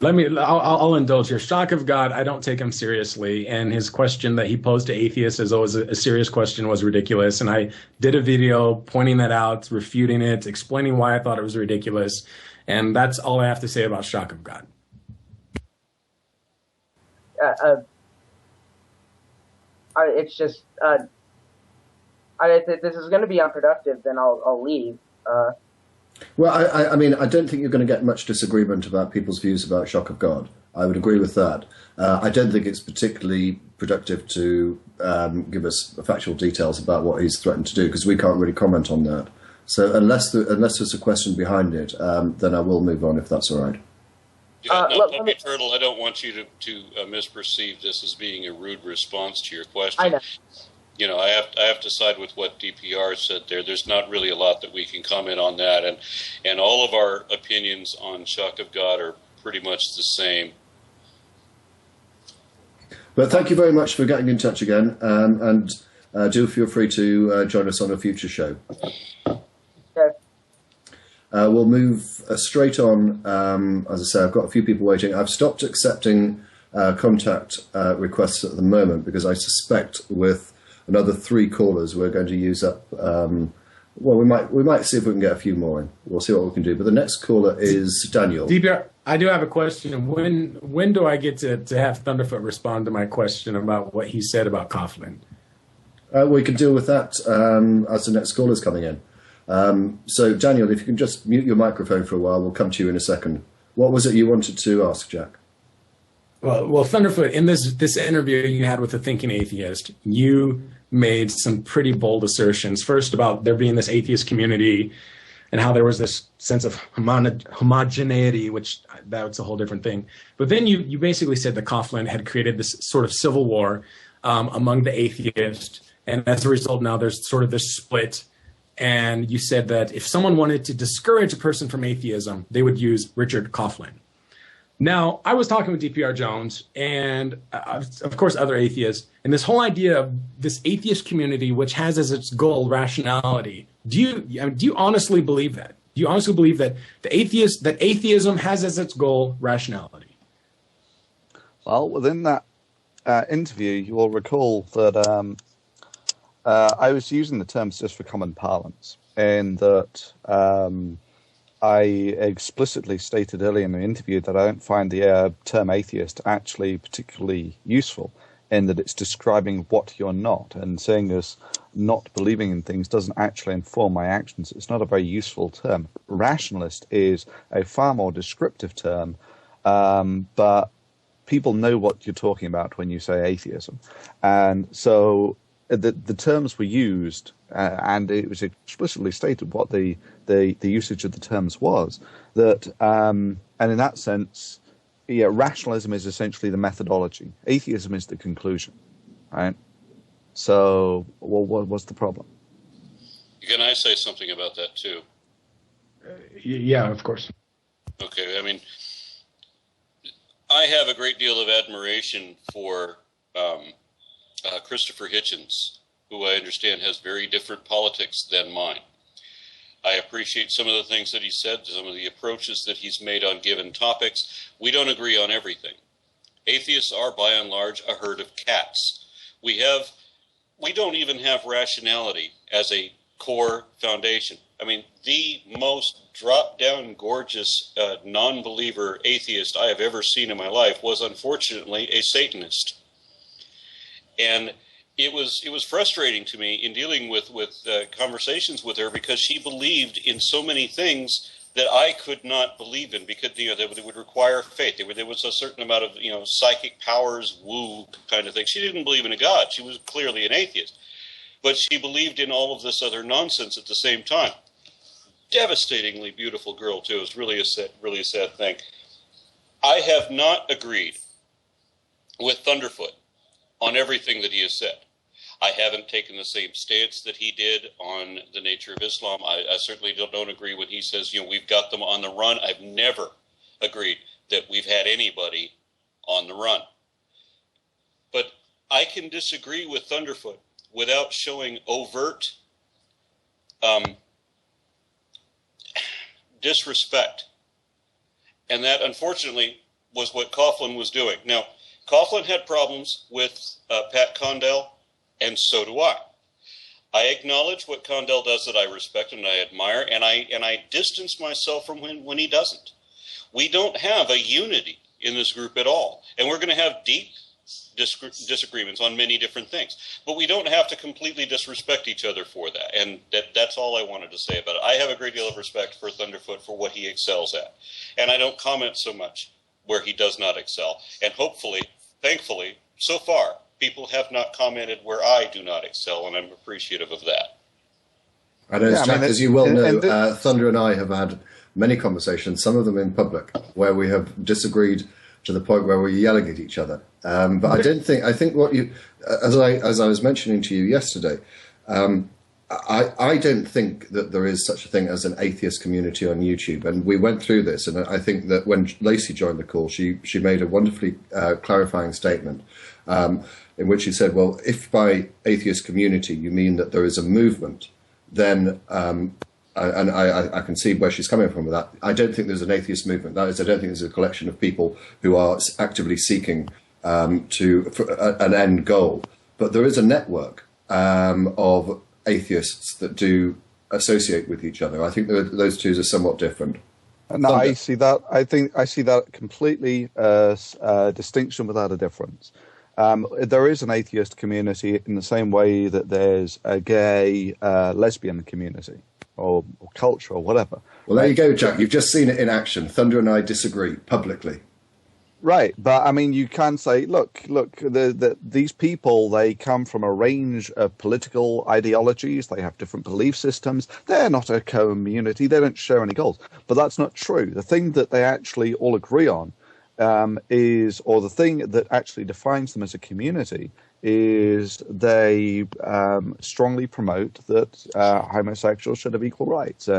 I'll indulge here. Shock of God, I don't take him seriously. And his question that he posed to atheists as always a serious question was ridiculous. And I did a video pointing that out, refuting it, explaining why I thought it was ridiculous. And that's all I have to say about shock of God. It's just, if this is going to be unproductive, then I'll leave. Well, I mean, I don't think you're going to get much disagreement about people's views about shock of God. I would agree with that. I don't think it's particularly productive to give us factual details about what he's threatened to do, because we can't really comment on that. So unless there's a question behind it, then I will move on, if that's all right. Yeah, no, Puppy Turtle, I don't want you to misperceive this as being a rude response to your question. I know. You know, I have to side with what DPR said there. There's not really a lot that we can comment on that, and all of our opinions on shock of God are pretty much the same. But thank you very much for getting in touch again, and do feel free to join us on a future show. Okay. We'll move straight on. As I say, I've got a few people waiting. I've stopped accepting contact requests at the moment because I suspect with another 3 callers we're going to use up. Well, we might see if we can get a few more in. We'll see what we can do. But the next caller is Daniel. DPR, I do have a question. When do I get to have Thunderfoot respond to my question about what he said about Coughlin? We can deal with that as the next caller's coming in. So, Daniel, if you can just mute your microphone for a while, we'll come to you in a second. What was it you wanted to ask, Jack? Well, Thunderfoot, in this interview you had with a thinking atheist, you made some pretty bold assertions. First, about there being this atheist community and how there was this sense of homogeneity, which that's a whole different thing. But then you basically said that Coughlin had created this sort of civil war among the atheists, and as a result now there's sort of this split. And you said that if someone wanted to discourage a person from atheism, they would use Richard Coughlin. Now, I was talking with DPR Jones and, of course, other atheists, and this whole idea of this atheist community, which has as its goal rationality. Do you honestly believe that? Do you honestly believe that atheism has as its goal rationality? Well, within that interview, you will recall that I was using the terms just for common parlance, and that I explicitly stated earlier in the interview that I don't find the term atheist actually particularly useful, in that it's describing what you're not, and saying as not believing in things doesn't actually inform my actions. It's not a very useful term. Rationalist is a far more descriptive term, but people know what you're talking about when you say atheism. And so the terms were used, and it was explicitly stated what the usage of the terms was. That, and in that sense, yeah, rationalism is essentially the methodology. Atheism is the conclusion, right? So, well, what was the problem? Can I say something about that too? Yeah, of course. Okay, I mean, I have a great deal of admiration for Christopher Hitchens, who I understand has very different politics than mine. I appreciate some of the things that he said, some of the approaches that he's made on given topics. We don't agree on everything. Atheists are, by and large, a herd of cats. We don't even have rationality as a core foundation. I mean, the most drop-down, gorgeous, non-believer atheist I have ever seen in my life was, unfortunately, a Satanist. And it was frustrating to me in dealing with conversations with her, because she believed in so many things that I could not believe in, because they would require faith. There was a certain amount of psychic powers, woo kind of thing. She didn't believe in a God. She was clearly an atheist, but she believed in all of this other nonsense at the same time. Devastatingly beautiful girl too. It was really a sad thing. I have not agreed with Thunderfoot on everything that he has said. I haven't taken the same stance that he did on the nature of Islam. I certainly don't agree when he says, we've got them on the run. I've never agreed that we've had anybody on the run. But I can disagree with Thunderfoot without showing overt disrespect. And that, unfortunately, was what Coughlin was doing. Now, Coughlin had problems with Pat Condell, and so do I. I acknowledge what Condell does that I respect and I admire, and I distance myself from when he doesn't. We don't have a unity in this group at all, and we're going to have deep disagreements on many different things, but we don't have to completely disrespect each other for that, and that's all I wanted to say about it. I have a great deal of respect for Thunderfoot for what he excels at, and I don't comment so much where he does not excel, and hopefully, thankfully, so far, people have not commented where I do not excel, and I'm appreciative of that. And as you well know, Thunder and I have had many conversations, some of them in public, where we have disagreed to the point where we're yelling at each other. But I think what you, as I was mentioning to you yesterday, I don't think that there is such a thing as an atheist community on YouTube. And we went through this, and I think that when Lacey joined the call, she made a wonderfully clarifying statement in which she said, well, if by atheist community you mean that there is a movement, then I can see where she's coming from with that. I don't think there's an atheist movement. That is, I don't think there's a collection of people who are actively seeking for an end goal. But there is a network of atheists that do associate with each other. I think those two are somewhat different. No, I see that. I see that completely as a distinction without a difference. There is an atheist community in the same way that there's a gay, lesbian community or culture or whatever. Well, there you go, Jack. You've just seen it in action. Thunder and I disagree publicly. Right, but I mean, you can say, look, these people, they come from a range of political ideologies, they have different belief systems, they're not a community, they don't share any goals. But that's not true. The thing that they actually all agree on or the thing that actually defines them as a community is they strongly promote that homosexuals should have equal rights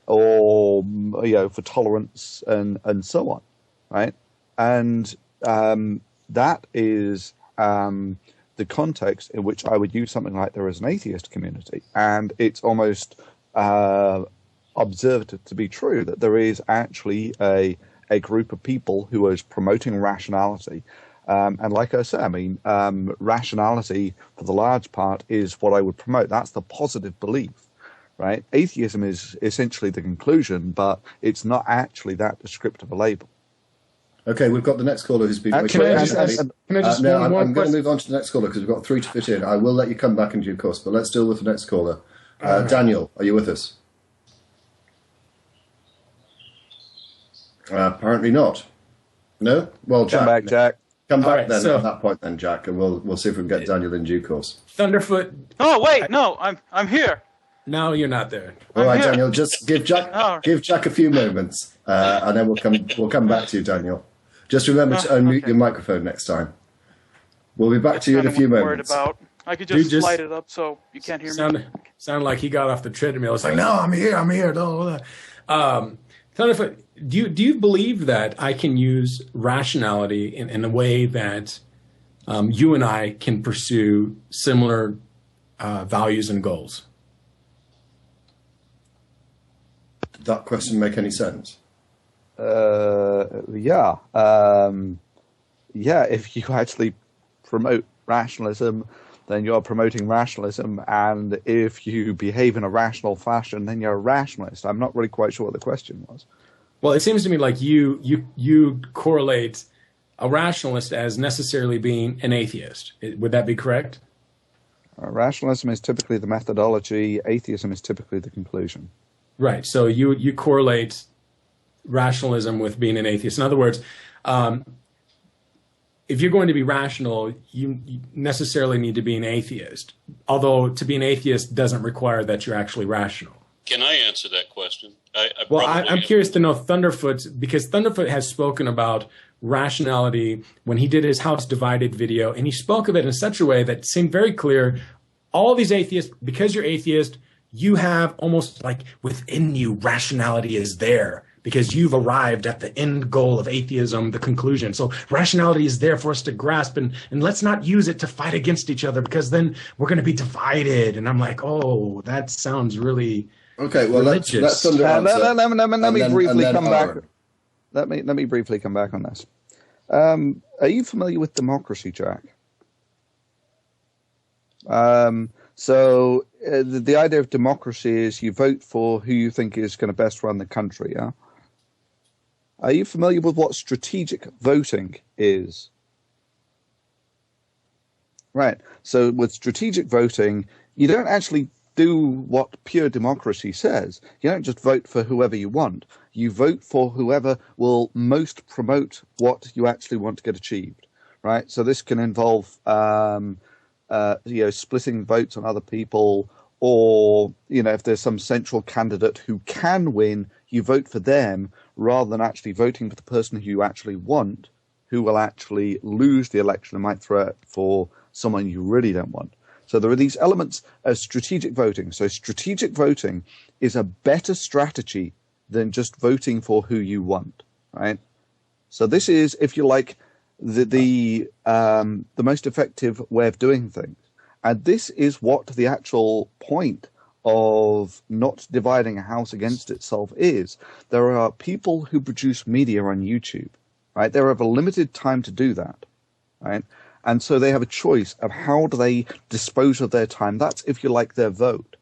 or for tolerance and so on, right? And that is the context in which I would use something like there is an atheist community. And it's almost observed to be true that there is actually a group of people who is promoting rationality. And like I said, I mean, rationality, for the large part, is what I would promote. That's the positive belief, right? Atheism is essentially the conclusion, but it's not actually that descriptive a label. Okay, we've got the next caller who's been waiting. Can I just I'm going to move on to the next caller because we've got 3 to fit in. I will let you come back in due course, but let's deal with the next caller. Daniel, are you with us? Apparently not. No? Well, Jack. Come back, Jack. Come back then at that point then, Jack, and we'll see if we can get Daniel in due course. Thunderfoot. Oh wait, no, I'm here. No, you're not there. All right, Daniel, just give Jack a few moments, and then we'll come back to you, Daniel. Just remember to unmute your microphone next time. We'll be back to you in a few moments. I could just light it up so you can't hear me. Sounded like he got off the treadmill. It's like, no, I'm here. Thunderfoot, do you believe that I can use rationality in a way that you and I can pursue similar values and goals? Did that question make any sense? Yeah. If you actually promote rationalism, then you're promoting rationalism, and if you behave in a rational fashion, then you're a rationalist. I'm not really quite sure what the question was. Well, it seems to me like you correlate a rationalist as necessarily being an atheist. Would that be correct? Rationalism is typically the methodology. Atheism is typically the conclusion. Right. So you correlate rationalism with being an atheist. In other words, if you're going to be rational, you necessarily need to be an atheist. Although to be an atheist doesn't require that you're actually rational. Can I answer that question? I'm curious to know Thunderfoot, because Thunderfoot has spoken about rationality when he did his House Divided video, and he spoke of it in such a way that seemed very clear. All these atheists, because you're atheist, you have almost like within you, rationality is there because you've arrived at the end goal of atheism, the conclusion. So rationality is there for us to grasp, and let's not use it to fight against each other because then we're going to be divided. And I'm like, oh, that sounds really okay. Well, let's let me briefly come back. let me briefly come back on this. Are you familiar with democracy, Jack? So the idea of democracy is you vote for who you think is going to best run the country. Yeah. Are you familiar with what strategic voting is? Right. So with strategic voting, you don't actually do what pure democracy says. You don't just vote for whoever you want. You vote for whoever will most promote what you actually want to get achieved. Right. So this can involve, splitting votes on other people, or, if there's some central candidate who can win, you vote for them rather than actually voting for the person who you actually want, who will actually lose the election and might throw it for someone you really don't want. So there are these elements of strategic voting. So strategic voting is a better strategy than just voting for who you want, right? So this is, if you like, the most effective way of doing things. And this is what the actual point of not dividing a house against itself is. There are people who produce media on YouTube, right? They have a limited time to do that, right? And so they have a choice of how do they dispose of their time. That's, if you like, their vote.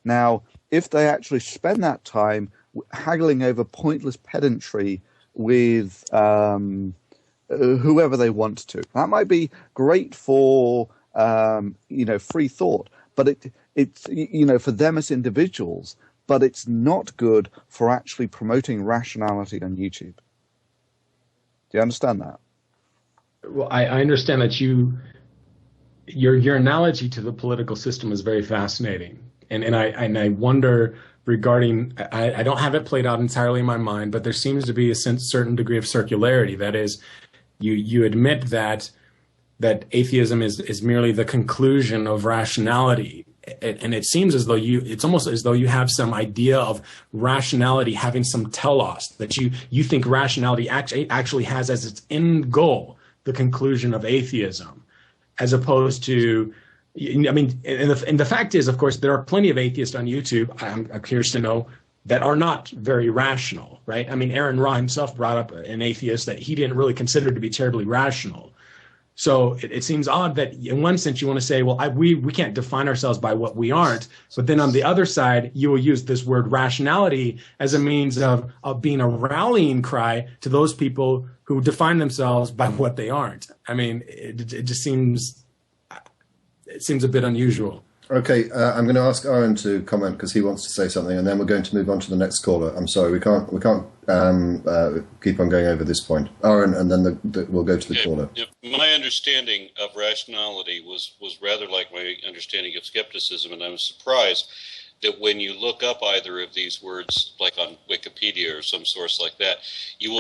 Now, if they actually spend that time haggling over pointless pedantry with whoever they want to, that might be great for free thought, but it's for them as individuals, but it's not good for actually promoting rationality on YouTube. Do you understand that? Well, I understand that your analogy to the political system is very fascinating, and I wonder regarding, I don't have it played out entirely in my mind, but there seems to be a certain degree of circularity. That is, you admit that atheism is merely the conclusion of rationality. And it seems as though it's almost as though you have some idea of rationality having some telos, that you think rationality actually has as its end goal the conclusion of atheism, as opposed to, and the fact is, of course, there are plenty of atheists on YouTube, I'm curious to know, that are not very rational, right? I mean, Aaron Ra himself brought up an atheist that he didn't really consider to be terribly rational. So it seems odd that in one sense you want to say, well, we can't define ourselves by what we aren't. But then on the other side, you will use this word rationality as a means of being a rallying cry to those people who define themselves by what they aren't. I mean, it just seems a bit unusual. Okay, I'm going to ask Aaron to comment because he wants to say something, and then we're going to move on to the next caller. I'm sorry, we can't keep on going over this point. Aaron, and then we'll go to the caller. My understanding of rationality was rather like my understanding of skepticism, and I'm surprised that when you look up either of these words, like on Wikipedia or some source like that, you will